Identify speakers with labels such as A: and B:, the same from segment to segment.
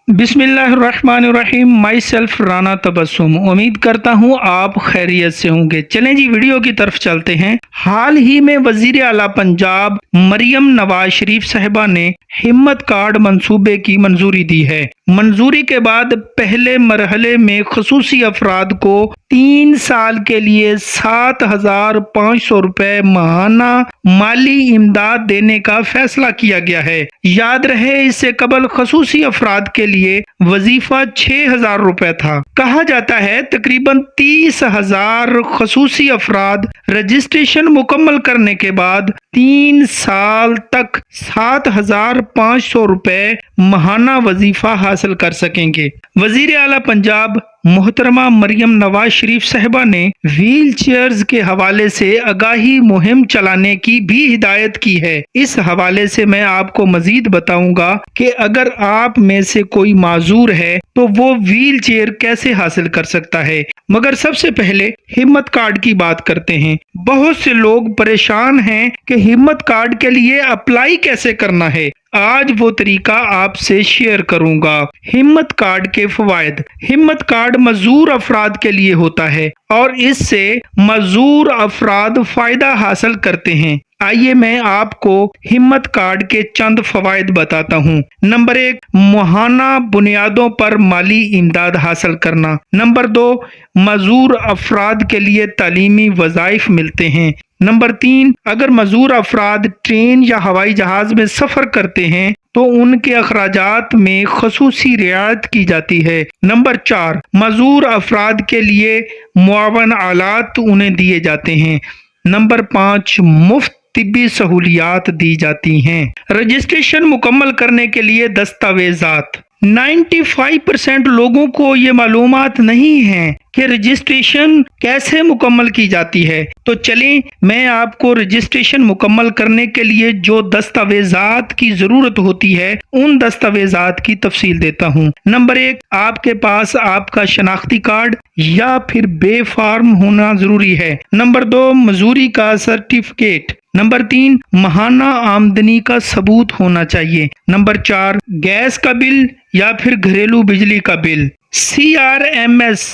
A: बिस्मिल्लाहिर्रहमानिर्रहीम। My self Rana Tabassum. उम्मीद करता हूँ आप खैरियत से होंगे। चलें जी, वीडियो की तरफ चलते हैं। हाल ही में वजीर आला पंजाब मरियम नवाज शरीफ साहिबा ने हिम्मत कार्ड मंसूबे की मंजूरी दी है। मंजूरी के बाद पहले मरहले में खसूसी अफराद को 3 साल के लिए 7,500 रुपए माहाना माली इमदाद देने का फैसला किया गया है। याद रहे, इससे कबल खसूसी अफराद के लिए वजीफा 6,000 रुपए था। कहा जाता है तकरीबन 30,000 खसूसी अफराद रजिस्ट्रेशन मुकम्मल करने के बाद 3 साल तक 7,500 रुपए माहाना वजीफा हासिल कर सकेंगे। वजीर आला पंजाब मोहतरमा मरियम नवाज शरीफ साहिबा ने व्हील चेयर्स के हवाले से आगाही मुहिम चलाने की भी हिदायत की है। इस हवाले से मैं आपको मजीद बताऊंगा कि अगर आप में से कोई माजूर है तो वो व्हील चेयर कैसे हासिल कर सकता है। मगर सबसे पहले हिम्मत कार्ड की बात करते हैं। बहुत से लोग परेशान हैं कि हिम्मत कार्ड के लिए अप्लाई कैसे करना है। आज वो तरीका आपसे शेयर करूंगा। हिम्मत कार्ड के फवायद। हिम्मत कार्ड मजूर अफराद के लिए होता है और इससे मजूर अफराद फायदा हासिल करते हैं। आइए मैं आपको हिम्मत कार्ड के चंद फवायद बताता हूँ। नंबर 1, माहाना बुनियादों पर माली इमदाद हासिल करना। नंबर 2, मजूर अफराद के लिए तालीमी वज़ाइफ मिलते हैं। नंबर 3, अगर मजूर अफराद ट्रेन या हवाई जहाज में सफर करते हैं तो उनके अखराजात में खसूसी रियायत की जाती है। नंबर 4, मजूर अफराद के लिए मुआवन आलात उन्हें दिए जाते हैं। नंबर 5, मुफ्त तिब्बी सहूलियात दी जाती हैं। रजिस्ट्रेशन मुकम्मल करने के लिए दस्तावेजात। 95% लोगों को ये मालूमात नहीं है कि रजिस्ट्रेशन कैसे मुकम्मल की जाती है। तो चलें मैं आपको रजिस्ट्रेशन मुकम्मल करने के लिए जो दस्तावेजात की जरूरत होती है उन दस्तावेजात की तफसील देता हूँ। नंबर 1, आपके पास आपका शनाख्ती कार्ड या फिर बे फार्म होना जरूरी है। नंबर 2, मजूरी का सर्टिफिकेट। नंबर 3, माहाना आमदनी का सबूत होना चाहिए। नंबर 4, गैस का बिल या फिर घरेलू बिजली का बिल। CRMS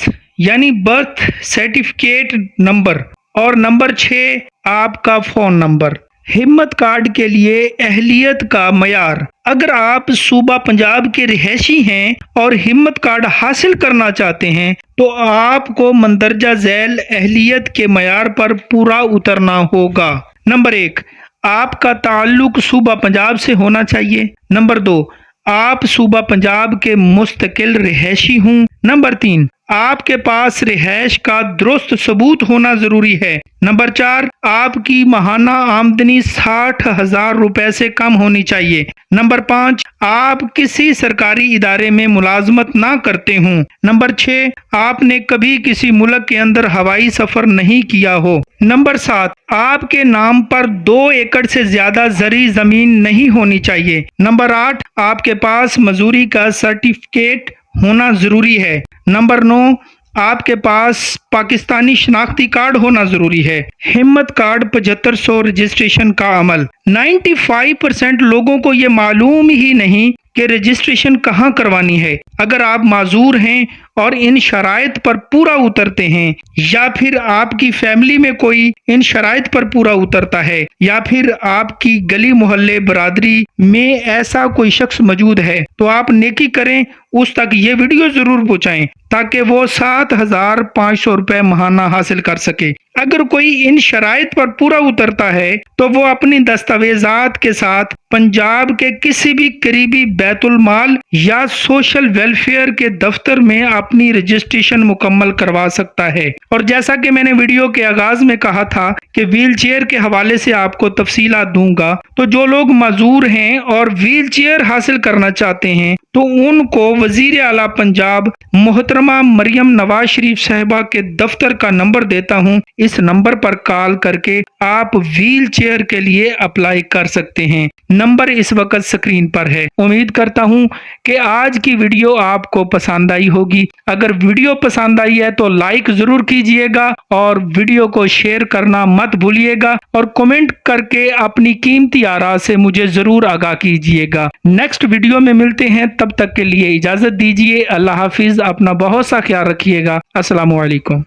A: यानी बर्थ सर्टिफिकेट नंबर। और नंबर 6, आपका फोन नंबर। हिम्मत कार्ड के लिए अहलियत का मयार। अगर आप सूबा पंजाब के रिहायशी हैं और हिम्मत कार्ड हासिल करना चाहते हैं तो आपको मंदरजा झैल अहलियत के मयार पर पूरा उतरना होगा। नंबर 1, आपका ताल्लुक सूबा पंजाब से होना चाहिए। नंबर 2, आप सूबा पंजाब के मुस्तकिल रिहायशी हूँ। नंबर 3, आपके पास रिहायश का दुरुस्त सबूत होना जरूरी है। नंबर 4, आपकी माहाना आमदनी 60,000 रुपए से कम होनी चाहिए। नंबर 5, आप किसी सरकारी इदारे में मुलाजमत ना करते हों। नंबर 6, आपने कभी किसी मुल्क के अंदर हवाई सफर नहीं किया हो। नंबर 7, आपके नाम पर 2 एकड़ से ज्यादा ज़री जमीन नहीं होनी चाहिए। नंबर 8, आपके पास मजूरी का सर्टिफिकेट होना जरूरी है। नंबर 9, आपके पास पाकिस्तानी शनाख्ती कार्ड होना जरूरी है। हिम्मत कार्ड 7500 रजिस्ट्रेशन का अमल। 95% लोगों को ये मालूम ही नहीं कि रजिस्ट्रेशन कहाँ करवानी है। अगर आप माजूर हैं और इन शराइत पर पूरा उतरते हैं या फिर आपकी फैमिली में कोई इन शराइत पर पूरा उतरता है या फिर आपकी गली मोहल्ले बरादरी में ऐसा कोई शख्स मौजूद है तो आप नेकी करें, उस तक ये वीडियो जरूर पहुंचाएं ताकि वो 7,500 रुपए माहाना हासिल कर सके। अगर कोई इन शराइत पर पूरा उतरता है तो वो अपनी दस्तावेजात के साथ पंजाब के किसी भी करीबी बैतुल माल या सोशल वेलफेयर के दफ्तर में अपनी रजिस्ट्रेशन मुकम्मल करवा सकता है। और जैसा कि मैंने वीडियो के आगाज में कहा था कि व्हील चेयर के हवाले से आपको तफसीलात दूंगा, तो जो लोग माजूर हैं और व्हील चेयर हासिल करना चाहते हैं तो उनको वजीर आला पंजाब मोहतरमा मरियम नवाज शरीफ साहिबा के दफ्तर का नंबर देता हूँ। इस नंबर पर कॉल करके आप व्हील चेयर के लिए अप्लाई कर सकते हैं। नंबर इस वक्त स्क्रीन पर है। उम्मीद करता हूँ कि आज की वीडियो आपको पसंद आई होगी। अगर वीडियो पसंद आई है तो लाइक जरूर कीजिएगा और वीडियो को शेयर करना मत भूलिएगा और कमेंट करके अपनी कीमती आरा से मुझे जरूर आगाह कीजिएगा। नेक्स्ट वीडियो में मिलते हैं, تب تک کے لیے اجازت دیجیے. اللہ حافظ. اپنا بہت سا خیال رکھیے گا. السلام علیکم.